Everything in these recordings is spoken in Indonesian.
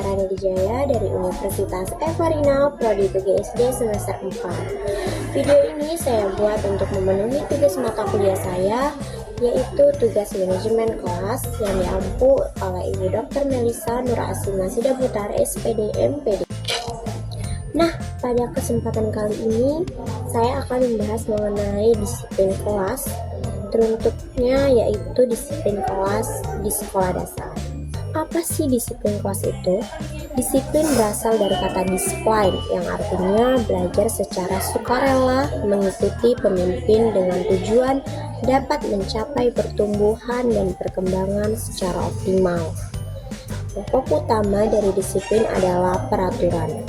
Rani Wijaya dari Universitas Evarina, Prodi PGSD semester 4. Video ini saya buat untuk memenuhi tugas mata kuliah saya, yaitu tugas manajemen kelas yang diampu oleh Ibu Dr. Melisa Nur Asima Sidaputar, SPD, MPD. Nah, pada kesempatan kali ini saya akan membahas mengenai disiplin kelas, teruntuknya yaitu disiplin kelas di sekolah dasar. Apa sih disiplin kelas itu? Disiplin berasal dari kata discipline yang artinya belajar secara sukarela mengikuti pemimpin dengan tujuan dapat mencapai pertumbuhan dan perkembangan secara optimal. Pokok utama dari disiplin adalah peraturan.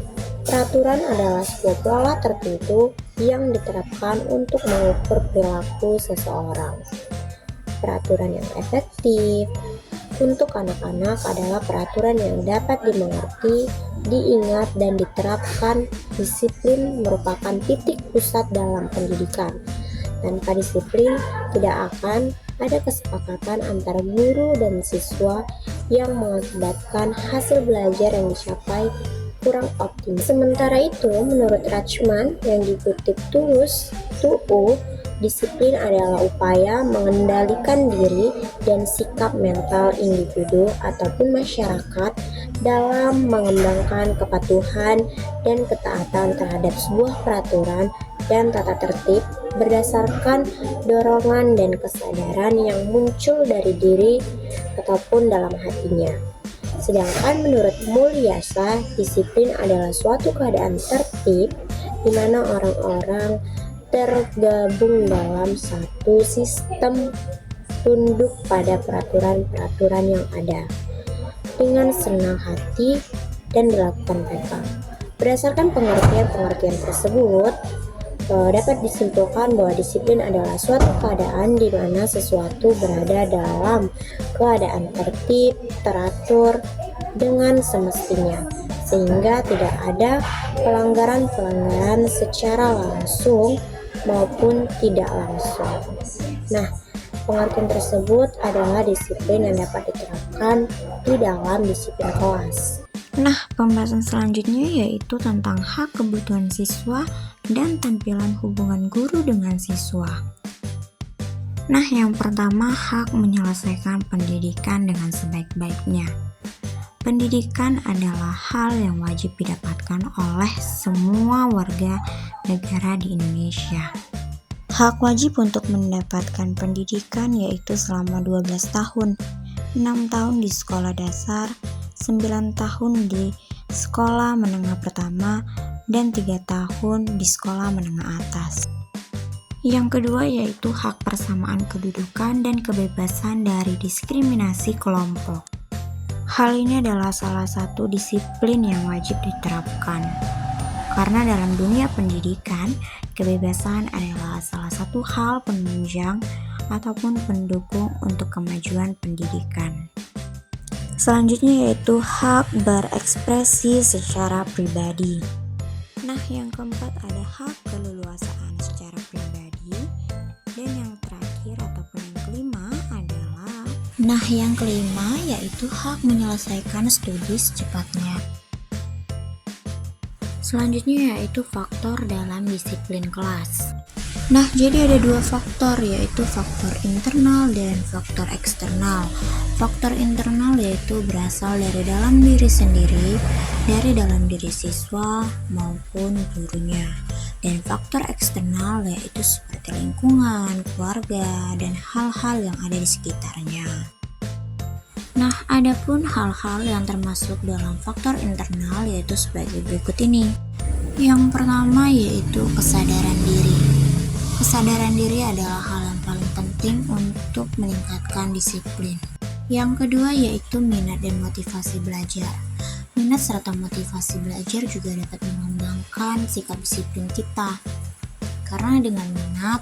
Peraturan adalah sebuah pola tertentu yang diterapkan untuk mengukur perilaku seseorang. Peraturan yang efektif untuk anak-anak adalah peraturan yang dapat dimengerti, diingat, dan diterapkan. Disiplin merupakan titik pusat dalam pendidikan. Tanpa disiplin, tidak akan ada kesepakatan antara guru dan siswa yang mengakibatkan hasil belajar yang dicapai kurang optimal. Sementara itu, menurut Rachman yang dikutip Tulus, disiplin adalah upaya mengendalikan diri dan sikap mental individu ataupun masyarakat dalam mengembangkan kepatuhan dan ketaatan terhadap sebuah peraturan dan tata tertib berdasarkan dorongan dan kesadaran yang muncul dari diri ataupun dalam hatinya. Sedangkan menurut Mulyasa, disiplin adalah suatu keadaan tertib di mana orang-orang tergabung dalam satu sistem tunduk pada peraturan-peraturan yang ada dengan senang hati dan dilakukan mereka. Berdasarkan pengertian tersebut, dapat disimpulkan bahwa disiplin adalah suatu keadaan di mana sesuatu berada dalam keadaan tertib, teratur, dengan semestinya, sehingga tidak ada pelanggaran-pelanggaran secara langsung maupun tidak langsung. Nah, pengertian tersebut adalah disiplin yang dapat diterapkan di dalam disiplin kelas. Nah, pembahasan selanjutnya yaitu tentang hak kebutuhan siswa dan tampilan hubungan guru dengan siswa. Nah, yang pertama, hak menyelesaikan pendidikan dengan sebaik-baiknya. Pendidikan adalah hal yang wajib didapatkan oleh semua warga negara di Indonesia. Hak wajib untuk mendapatkan pendidikan yaitu selama 12 tahun, 6 tahun di sekolah dasar, 9 tahun di sekolah menengah pertama, dan 3 tahun di sekolah menengah atas. Yang kedua yaitu hak persamaan kedudukan dan kebebasan dari diskriminasi kelompok. Hal ini adalah salah satu disiplin yang wajib diterapkan. Karena dalam dunia pendidikan, kebebasan adalah salah satu hal penunjang ataupun pendukung untuk kemajuan pendidikan. Selanjutnya yaitu hak berekspresi secara pribadi. Nah, yang keempat ada hak keleluasaan secara pribadi. Dan yang terakhir ataupun yang kelima adalah yang kelima yaitu hak menyelesaikan studi secepatnya. Selanjutnya yaitu faktor dalam disiplin kelas. Nah, jadi ada dua faktor, yaitu faktor internal dan faktor eksternal. Faktor internal yaitu berasal dari dalam diri sendiri, dari dalam diri siswa maupun gurunya. Dan faktor eksternal yaitu seperti lingkungan, keluarga, dan hal-hal yang ada di sekitarnya. Nah, adapun hal-hal yang termasuk dalam faktor internal yaitu sebagai berikut ini. Yang pertama yaitu kesadaran diri. Kesadaran diri adalah hal yang paling penting untuk meningkatkan disiplin. Yang kedua yaitu minat dan motivasi belajar. Minat serta motivasi belajar juga dapat mengembangkan sikap disiplin kita. Karena dengan minat,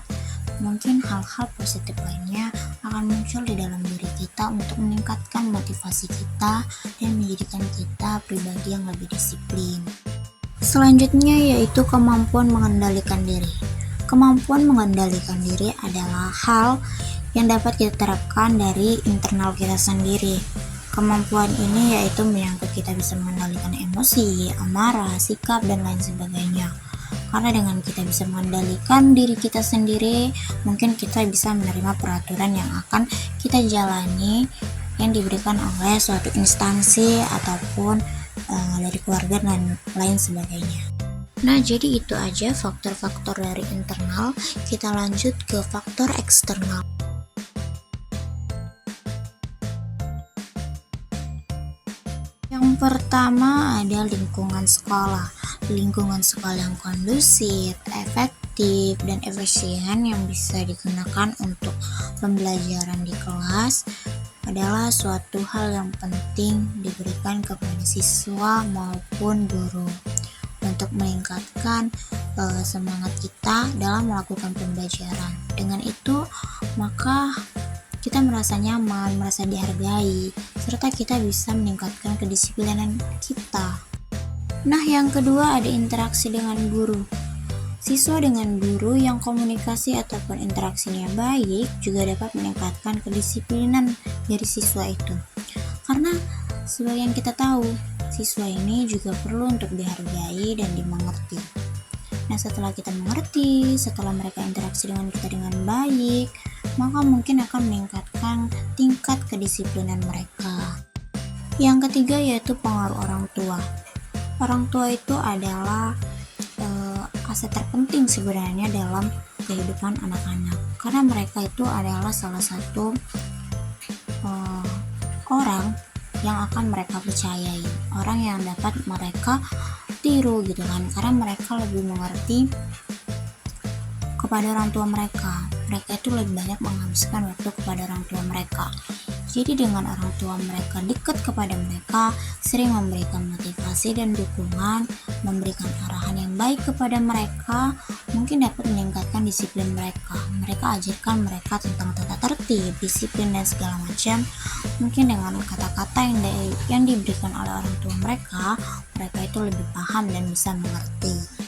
mungkin hal-hal positif lainnya akan muncul di dalam diri kita untuk meningkatkan motivasi kita dan menjadikan kita pribadi yang lebih disiplin. Selanjutnya yaitu kemampuan mengendalikan diri. Kemampuan mengendalikan diri adalah hal yang dapat kita terapkan dari internal kita sendiri. Kemampuan ini yaitu menyangkut kita bisa mengendalikan emosi, amarah, sikap, dan lain sebagainya. Karena dengan kita bisa mengendalikan diri kita sendiri, mungkin kita bisa menerima peraturan yang akan kita jalani yang diberikan oleh suatu instansi ataupun dari keluarga dan lain sebagainya. Nah, jadi itu aja faktor-faktor dari internal. Kita lanjut ke faktor eksternal. Yang pertama ada lingkungan sekolah. Lingkungan sekolah yang kondusif, efektif, dan efisien yang bisa digunakan untuk pembelajaran di kelas adalah suatu hal yang penting diberikan kepada siswa maupun guru untuk meningkatkan semangat kita dalam melakukan pembelajaran. Dengan itu, maka kita merasa nyaman, merasa dihargai, serta kita bisa meningkatkan kedisiplinan kita. Nah, yang kedua ada interaksi dengan guru. Siswa dengan guru yang komunikasi ataupun interaksinya baik juga dapat meningkatkan kedisiplinan dari siswa itu. Karena sebagai yang kita tahu, siswa ini juga perlu untuk dihargai dan dimengerti. Nah, setelah kita mengerti, setelah mereka interaksi dengan kita dengan baik, maka mungkin akan meningkatkan tingkat kedisiplinan mereka. Yang ketiga yaitu pengaruh orang tua. Orang tua itu adalah aset terpenting sebenarnya dalam kehidupan anak-anak, karena mereka itu adalah salah satu orang yang akan mereka percayai, orang yang dapat mereka tiru gitu kan, karena mereka lebih mengerti kepada orang tua mereka itu lebih banyak menghabiskan waktu kepada orang tua mereka. Jadi dengan orang tua mereka dekat kepada mereka, sering memberikan motivasi dan dukungan, memberikan arahan yang baik kepada mereka, mungkin dapat meningkatkan disiplin mereka. Mereka ajarkan mereka tentang tata tertib, disiplin, dan segala macam. Mungkin dengan kata-kata yang diberikan oleh orang tua mereka itu lebih paham dan bisa mengerti.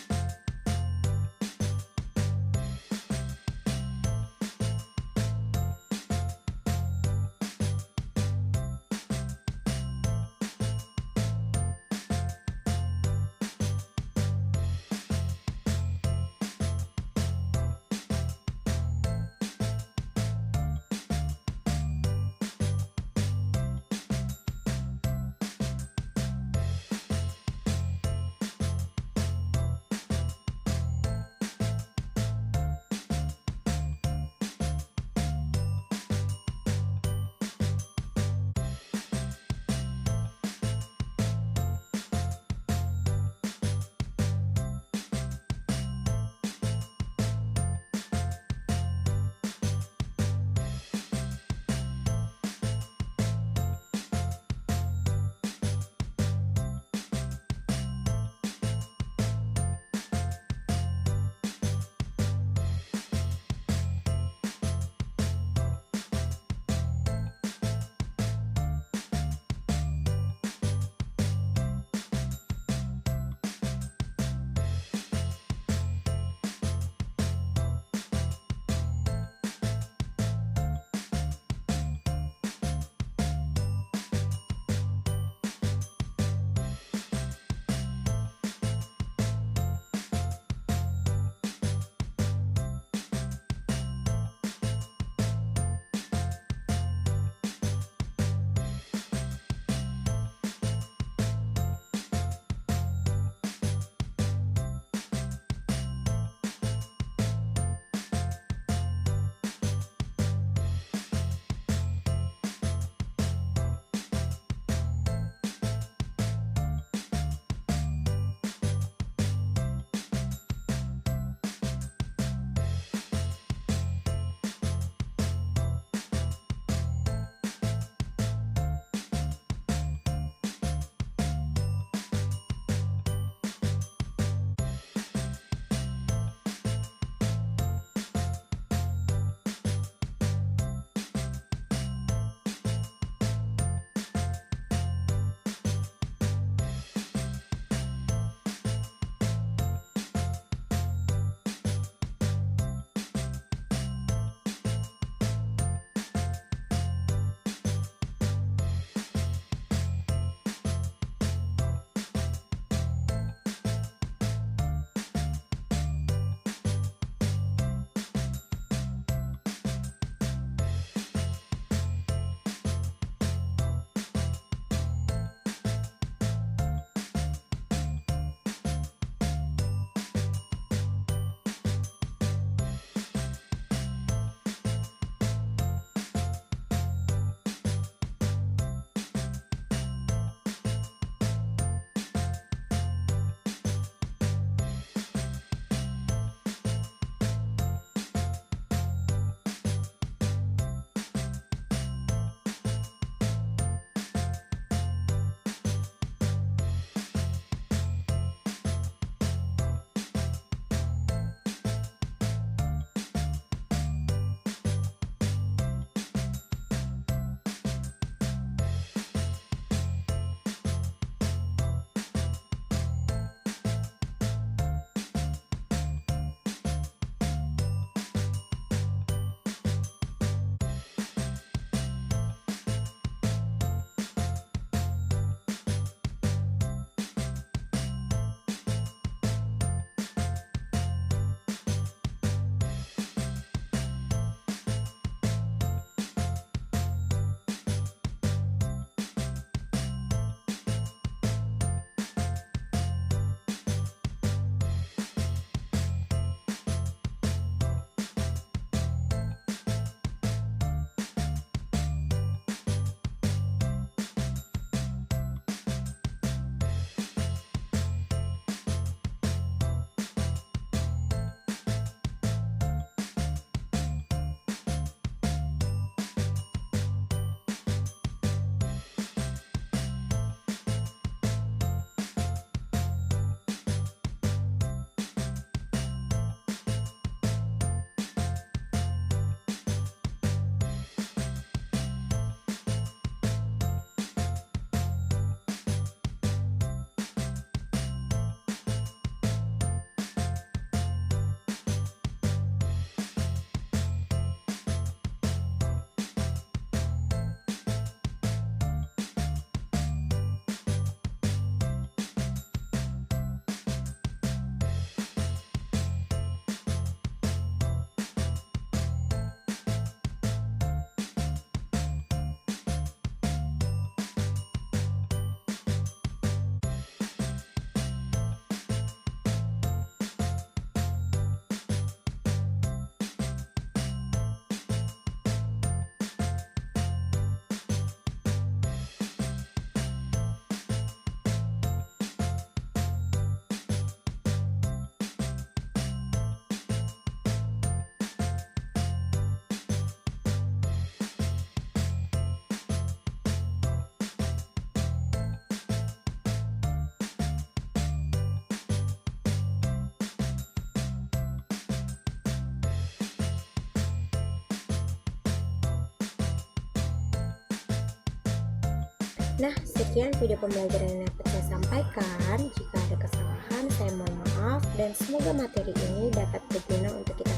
Nah, sekian video pembelajaran yang dapat saya sampaikan. Jika ada kesalahan, saya mohon maaf dan semoga materi ini dapat berguna untuk kita